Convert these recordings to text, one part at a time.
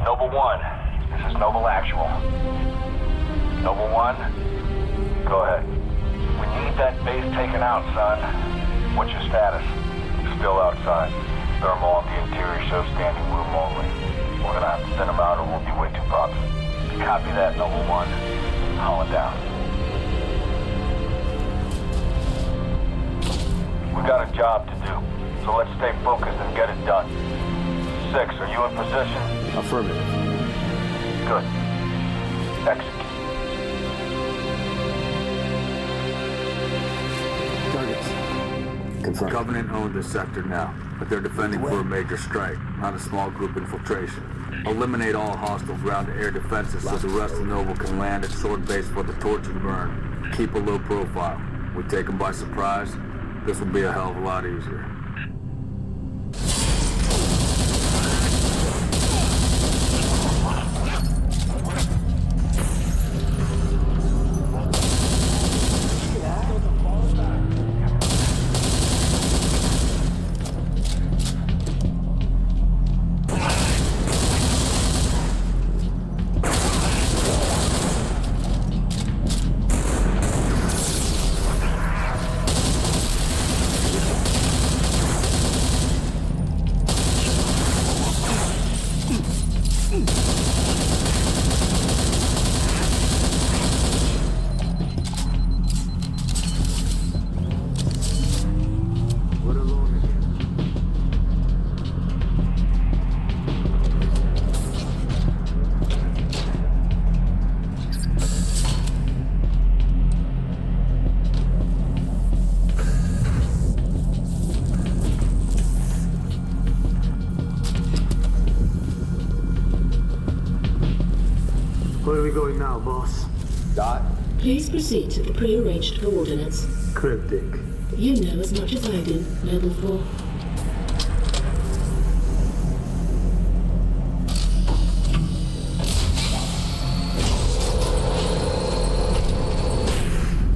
Noble 1, this is Noble Actual. Noble 1, go ahead. We need that base taken out, son. What's your status? Still outside. Thermal on the interior shows standing room only. We're gonna have to thin them out or we'll be way too proxy. Copy that, Noble 1. Haul it down. We got a job to do, so let's stay focused and get it done. 6, are you in position? Affirmative. Good. Execute. Targets. Confirmed. Covenant owned this sector now, but they're defending for a major strike, not a small group infiltration. Eliminate all hostile ground-to-air defenses so the rest of Noble can land at Sword Base for the torch and burn. Keep a low profile. We take them by surprise, this will be a hell of a lot easier. Where are we going now, boss? Dot. Please proceed to the pre-arranged coordinates. Cryptic. You know as much as I do, Noble 4.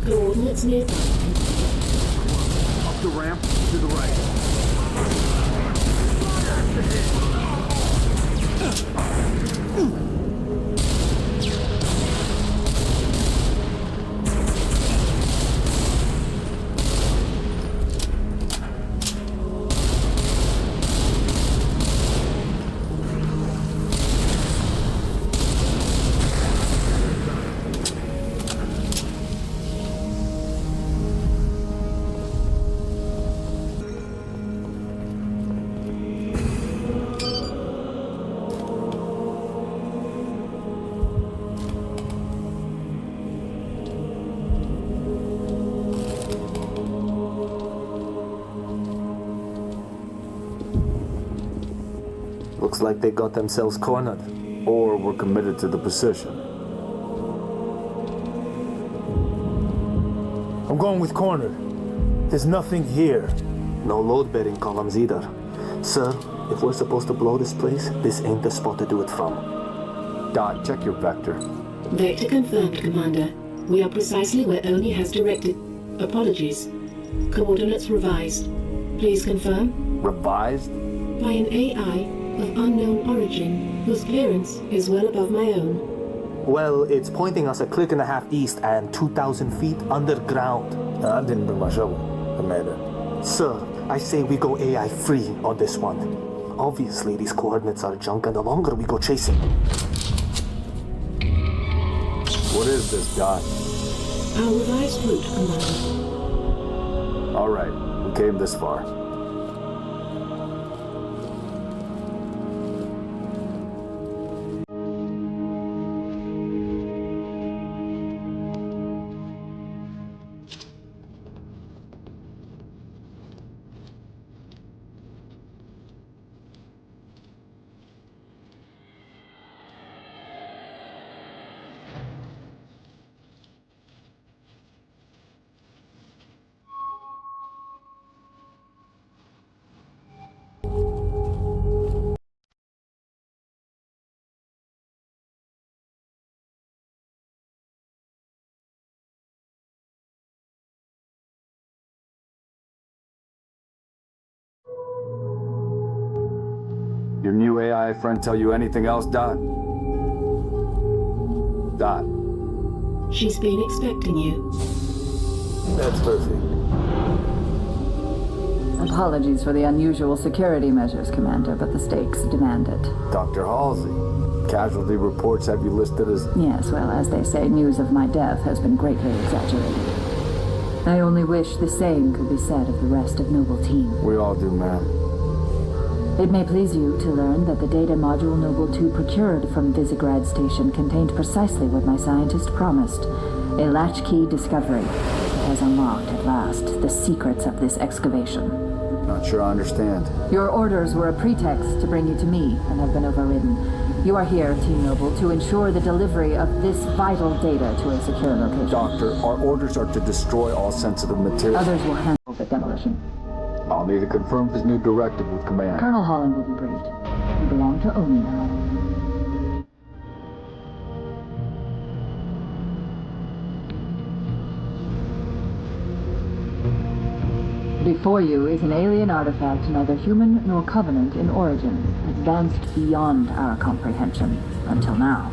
Coordinates nearby. Up the ramp, to the right. Looks like they got themselves cornered. Or we're committed to the position. I'm going with cornered. There's nothing here. No load-bearing columns either. Sir, if we're supposed to blow this place, this ain't the spot to do it from. Dot, check your vector. Vector confirmed, Commander. We are precisely where Oni has directed. Apologies. Coordinates revised. Please confirm? Revised? By an AI of unknown origin, whose clearance is well above my own. Well, it's pointing us a click and a half east and 2,000 feet underground. I didn't bring my shovel, Commander. Sir, I say we go AI free on this one. Obviously, these coordinates are junk, and the longer we go chasing. What is this, Dot? Our revised route, Commander. All right, we came this far. Your new AI friend tell you anything else, Dot? Dot. She's been expecting you. That's perfect. Apologies for the unusual security measures, Commander, but the stakes demand it. Dr. Halsey. Casualty reports have you listed as... Yes, well, as they say, news of my death has been greatly exaggerated. I only wish the same could be said of the rest of Noble Team. We all do, ma'am. It may please you to learn that the data module Noble 2 procured from Visegrad Station contained precisely what my scientist promised. A latchkey discovery. It has unlocked, at last, the secrets of this excavation. Not sure I understand. Your orders were a pretext to bring you to me, and have been overridden. You are here, Team Noble, to ensure the delivery of this vital data to a secure location. Doctor, our orders are to destroy all sensitive material. Others will handle the demolition. I'll need to confirm his new directive with command. Colonel Holland will be briefed. You belong to Oni now. Before you is an alien artifact, neither human nor Covenant in origin, advanced beyond our comprehension, until now.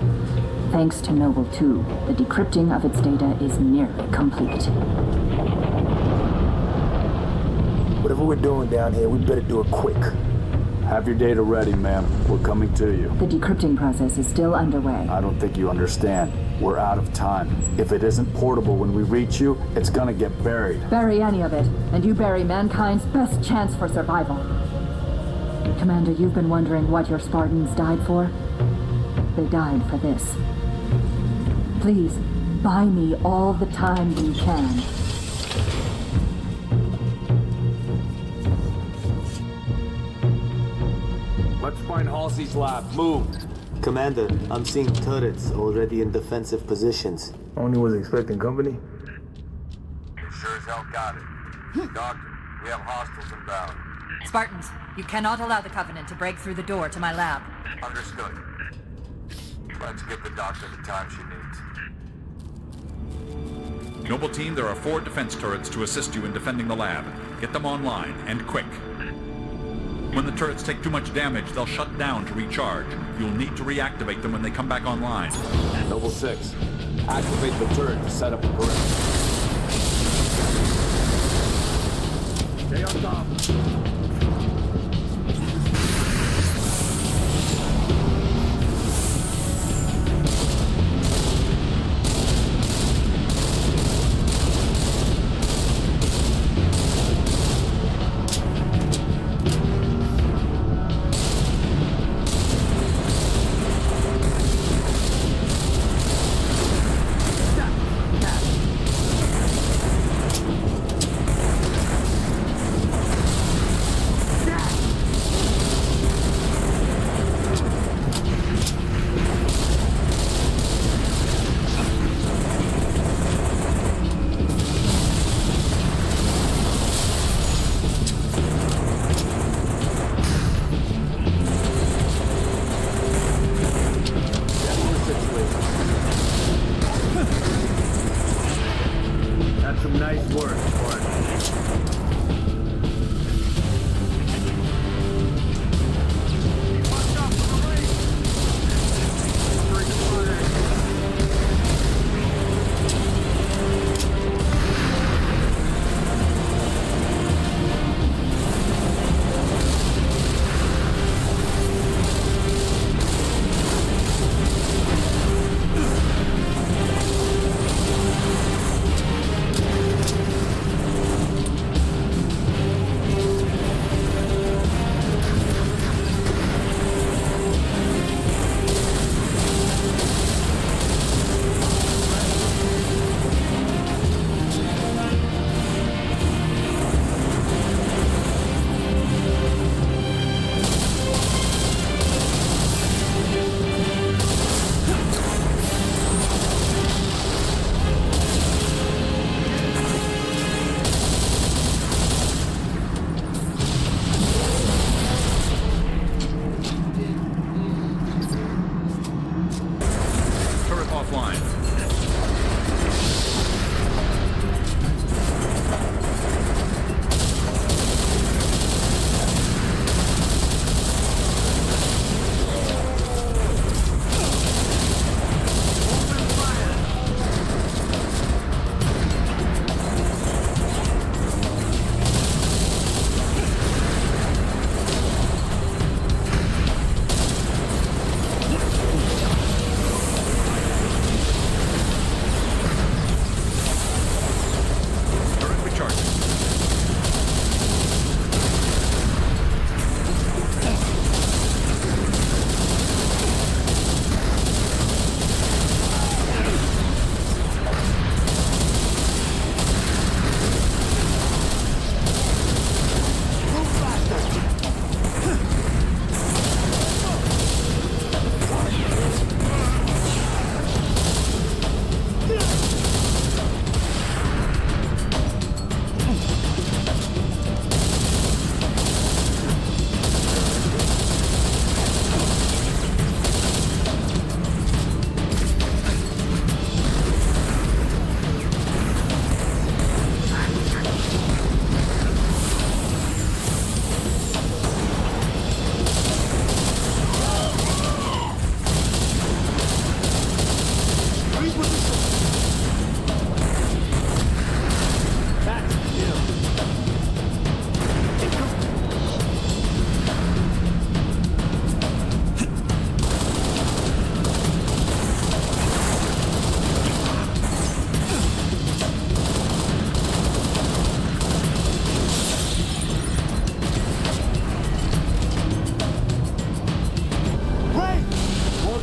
Thanks to Noble 2, the decrypting of its data is nearly complete. Whatever we're doing down here, we better do it quick. Have your data ready, ma'am. We're coming to you. The decrypting process is still underway. I don't think you understand. We're out of time. If it isn't portable when we reach you, it's gonna get buried. Bury any of it, and you bury mankind's best chance for survival. Commander, you've been wondering what your Spartans died for? They died for this. Please, buy me all the time you can. Let's find Halsey's lab. Move! Commander, I'm seeing turrets already in defensive positions. Only was expecting company. You sure as hell got it. Doctor, we have hostiles inbound. Spartans, you cannot allow the Covenant to break through the door to my lab. Understood. Let's give the doctor the time she needs. Noble Team, there are 4 defense turrets to assist you in defending the lab. Get them online, and quick. When the turrets take too much damage, they'll shut down to recharge. You'll need to reactivate them when they come back online. Noble 6, activate the turret to set up a perimeter. Stay on top.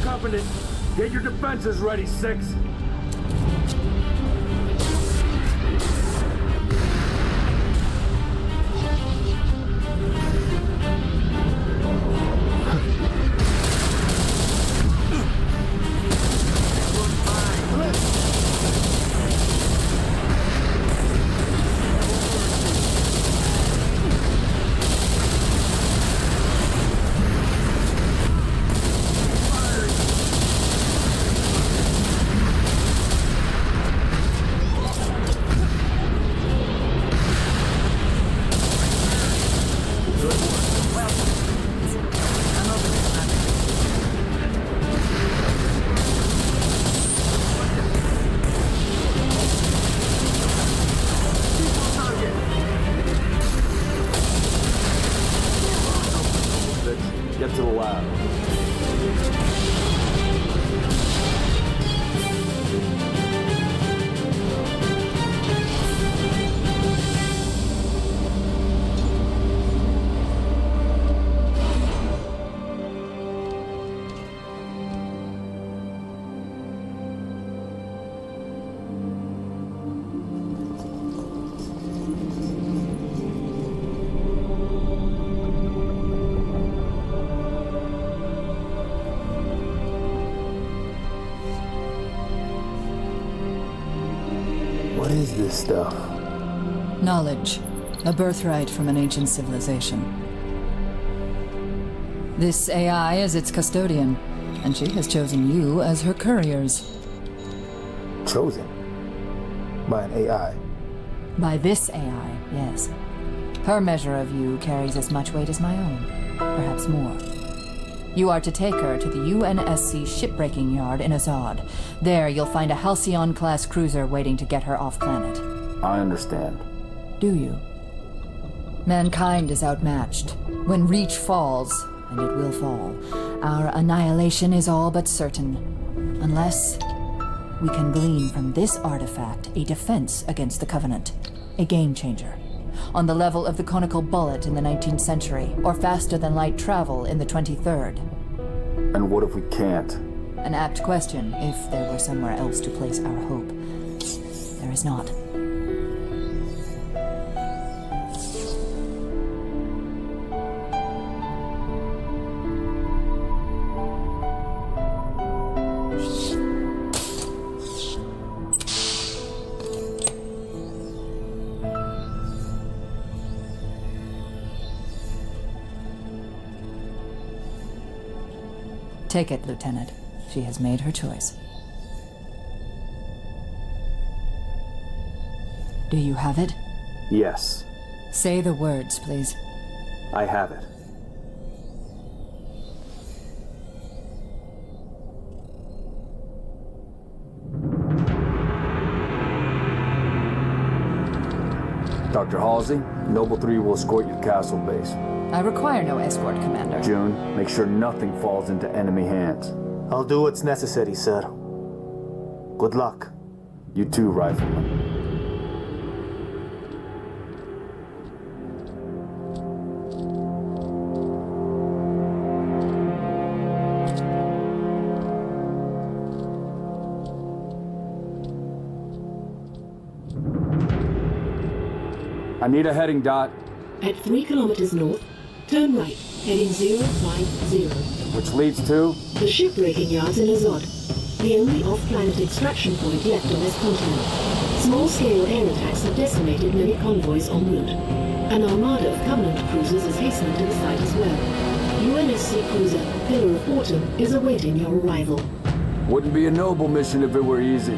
Covenant. Get your defenses ready, 6. Get to the lab. What is this stuff? Knowledge. A birthright from an ancient civilization. This AI is its custodian, and she has chosen you as her couriers. Chosen? By an AI? By this AI, yes. Her measure of you carries as much weight as my own, perhaps more. You are to take her to the UNSC shipbreaking yard in Azad. There, you'll find a Halcyon-class cruiser waiting to get her off-planet. I understand. Do you? Mankind is outmatched. When Reach falls, and it will fall, our annihilation is all but certain. Unless we can glean from this artifact a defense against the Covenant. A game-changer. On the level of the conical bullet in the 19th century, or faster-than-light travel in the 23rd. And what if we can't? An apt question, if there were somewhere else to place our hope. There is not. Take it, Lieutenant. She has made her choice. Do you have it? Yes, Say the words, please. I have it. Dr. Halsey, Noble 3 will escort you to Castle Base. I require no escort, Commander. June, make sure nothing falls into enemy hands. I'll do what's necessary, sir. Good luck. You too, Rifleman. I need a heading, Dot. At 3 kilometers north, turn right, heading 050. Which leads to? The shipbreaking yards in Azad, the only off-planet extraction point left on this continent. Small-scale air attacks have decimated many convoys en route. An armada of Covenant cruisers is hastening to the site as well. UNSC cruiser Pillar of Autumn is awaiting your arrival. Wouldn't be a noble mission if it were easy.